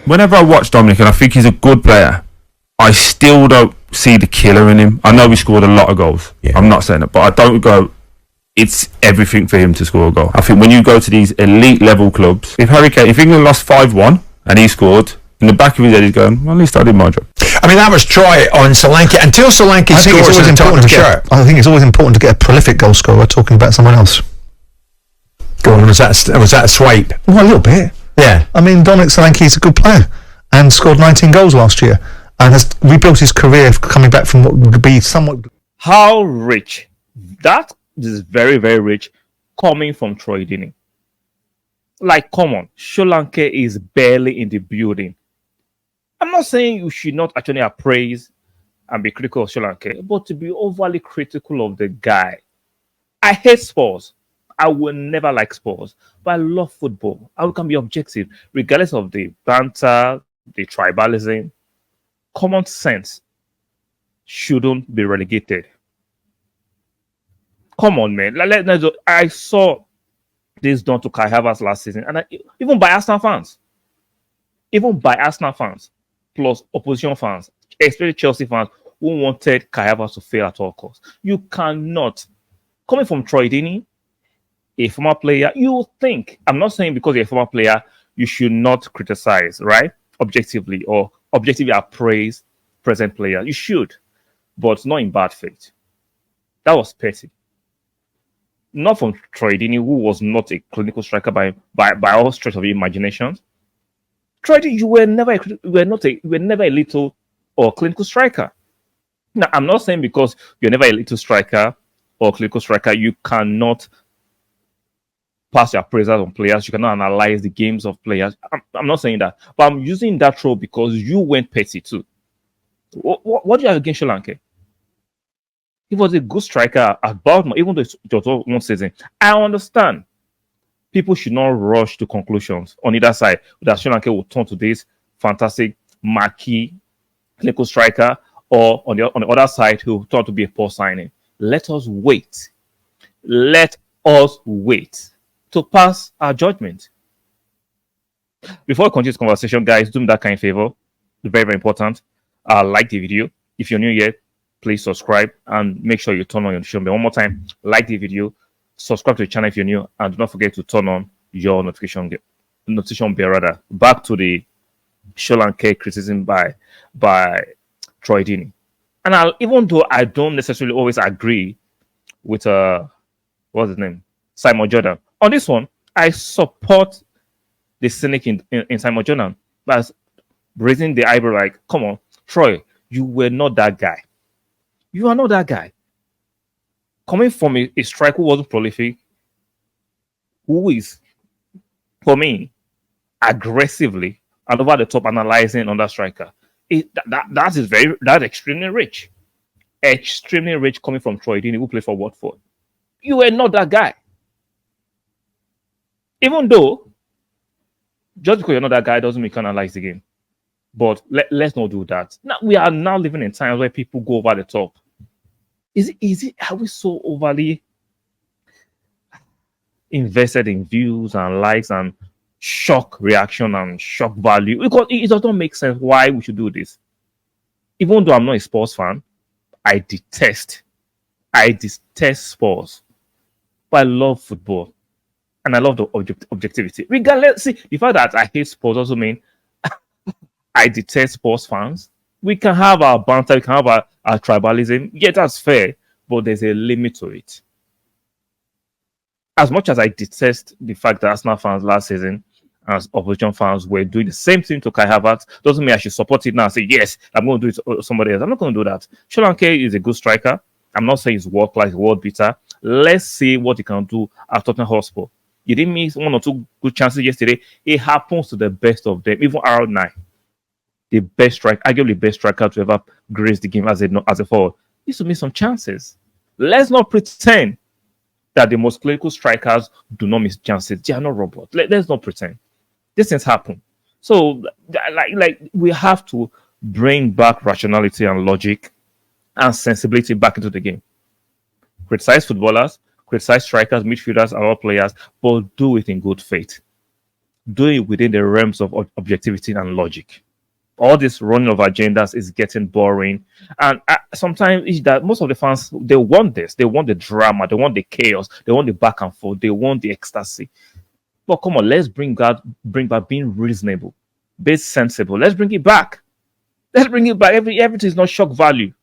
whenever I watch Dominic, and I think he's a good player, I still don't see the killer in him. I know he scored a lot of goals. Yeah. I'm not saying that, but I don't go, it's everything for him to score a goal. I think when you go to these elite level clubs, if England lost 5-1 and he scored, in the back of his head he's going, well, at least I did my job. I mean, that was Troy on Solanke. Until Solanke scores in the Tottenham shirt. I think it's always important to get a prolific goal scorer talking about someone else. Go on, was that a swipe? Well, a little bit. Yeah. I mean, Dominic Solanke is a good player and scored 19 goals last year and has rebuilt his career coming back from what would be somewhat... How rich. That is very, very rich coming from Troy Deeney. Like, come on. Solanke is barely in the building. I'm not saying you should not actually appraise and be critical of Solanke, but to be overly critical of the guy. I hate Spurs. I will never like Spurs, but I love football. I can be objective, regardless of the banter, the tribalism. Common sense shouldn't be relegated. Come on, man. I saw this done to Kai Havertz last season, and even by Arsenal fans, plus opposition fans, especially Chelsea fans, who wanted Kai Havertz to fail at all costs. You cannot. Coming from Troy Deeney, a former player, you think, I'm not saying because you're a former player, you should not criticize, right? Objectively, or objectively appraise present players. You should, but not in bad faith. That was petty. Not from Troy Deeney, who was not a clinical striker by all stretch of your imagination. Troy Deeney, you were never a little or clinical striker. Now, I'm not saying because you're never a little striker or clinical striker, you cannot pass your appraisals on players. You cannot analyze the games of players. I'm not saying that, but I'm using that role because you went petty too. What do you have against Solanke? He was a good striker at Baltimore, even though it was one season. I understand people should not rush to conclusions on either side that Solanke will turn to this fantastic, marquee clinical striker, or on the other side, he will turn to be a poor signing. Let us wait. Let us wait to pass our judgment. Before we continue this conversation, guys, do me that kind of favor. Very, very important. Like the video. If you're new here, please subscribe and make sure you turn on your notification bell. One more time, like the video, subscribe to the channel if you're new, and do not forget to turn on your notification bell. Back to the Solanke criticism by Troy Deeney. And even though I don't necessarily always agree with what's his name, Simon Jordan, on this one, I support the cynic in Simon Jordan by raising the eyebrow like, come on, Troy, you were not that guy. You are not that guy. Coming from a striker who wasn't prolific, who is, for me, aggressively and over the top analyzing on that striker, that's extremely rich. Extremely rich coming from Troy Deeney, who played for Watford. You were not that guy. Even though, just because you're not that guy doesn't mean you can analyze the game. But let's not do that. Now, we are now living in times where people go over the top. Are we so overly invested in views and likes and shock reaction and shock value? Because it doesn't make sense why we should do this. Even though I'm not a sports fan, I detest sports. But I love football. And I love the objectivity. Regardless, see, the fact that I hate sports also means I detest sports fans. We can have our banter, we can have our tribalism. Yeah, that's fair, but there's a limit to it. As much as I detest the fact that Arsenal fans last season, as opposition fans, were doing the same thing to Kai Havertz, doesn't mean I should support it now and say, yes, I'm going to do it to somebody else. I'm not going to do that. Solanke is a good striker. I'm not saying he's world-class, world beater. Let's see what he can do at Tottenham Hotspur. You didn't miss one or two good chances yesterday. It happens to the best of them, even R9. The best striker, arguably the best striker to ever grace the game as a forward, used to miss some chances. Let's not pretend that the most clinical strikers do not miss chances. They are not robots. Let's not pretend. These things happen. So, like we have to bring back rationality and logic and sensibility back into the game. Criticize footballers, criticize strikers, midfielders, and all players, but do it in good faith. do it within the realms of objectivity and logic. All this running of agendas is getting boring, and sometimes it's that most of the fans, they want this, they want the drama, they want the chaos, they want the back and forth, they want the ecstasy. But come on, let's bring back being reasonable, be sensible. Let's bring it back. Let's bring it back. Everything is not shock value.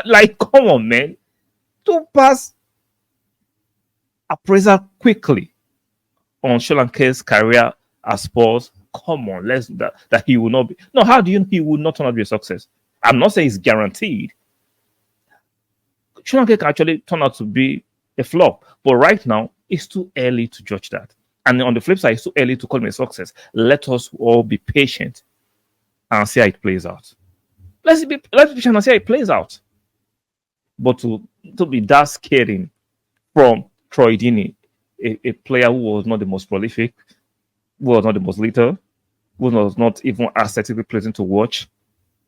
like, come on, man. To pass appraisal quickly on Solanke's career as Spurs. Come on, let's that he will not be. No, how do you know he will not turn out to be a success? I'm not saying it's guaranteed. Solanke can actually turn out to be a flop, but right now it's too early to judge that. And on the flip side, it's too early to call him a success. Let us all be patient and see how it plays out. Let's be patient and see how it plays out. But to be that scathing from Troy Deeney, a player who was not the most prolific, who was not the most lethal, who was not even aesthetically pleasant to watch,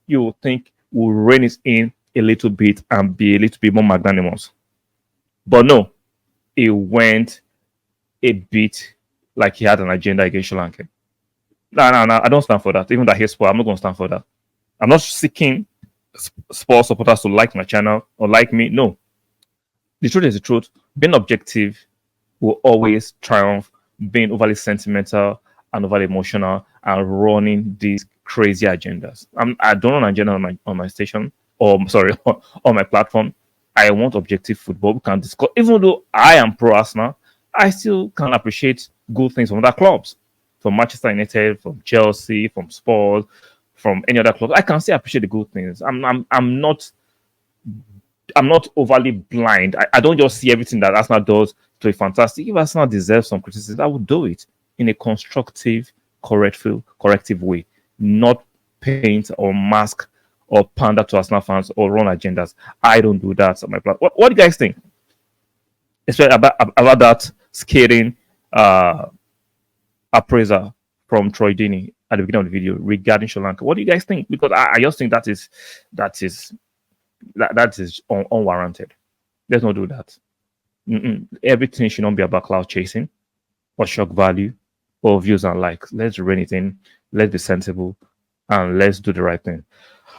you would think will rein it in a little bit and be a little bit more magnanimous. But no, it went a bit like he had an agenda against Solanke. No, I don't stand for that. Even that hate sport, I'm not going to stand for that. I'm not seeking sports supporters to like my channel or like me. No. The truth is the truth. Being objective will always triumph being overly sentimental and overly emotional and running these crazy agendas. I don't run an agenda on my station, or sorry, on my platform. I want objective football. We can discuss. Even though I am pro Arsenal, I still can appreciate good things from other clubs, from Manchester United, from Chelsea, from Spurs, from any other club. I can still appreciate the good things. I'm not overly blind. I don't just see everything that Arsenal does to be fantastic. If Arsenal deserves some criticism, I would do it in a constructive, corrective way, not paint or mask or pander to Arsenal fans or run agendas. I don't do that on my platform. What do you guys think? Especially about that scathing appraiser from Troy Deeney at the beginning of the video regarding Solanke. What do you guys think? Because I just think that is unwarranted. Let's not do that. Everything should not be about cloud chasing or shock value or views and likes. Let's rein it in. Let's be sensible and let's do the right thing.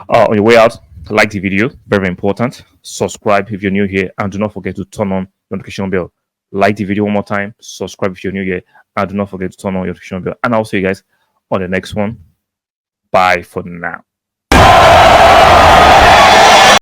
On your way out, like the video, very important. Subscribe if you're new here, and do not forget to turn on the notification bell. Like the video one more time, subscribe if you're new here, and do not forget to turn on your notification bell. And I'll see you guys on the next one. Bye for now.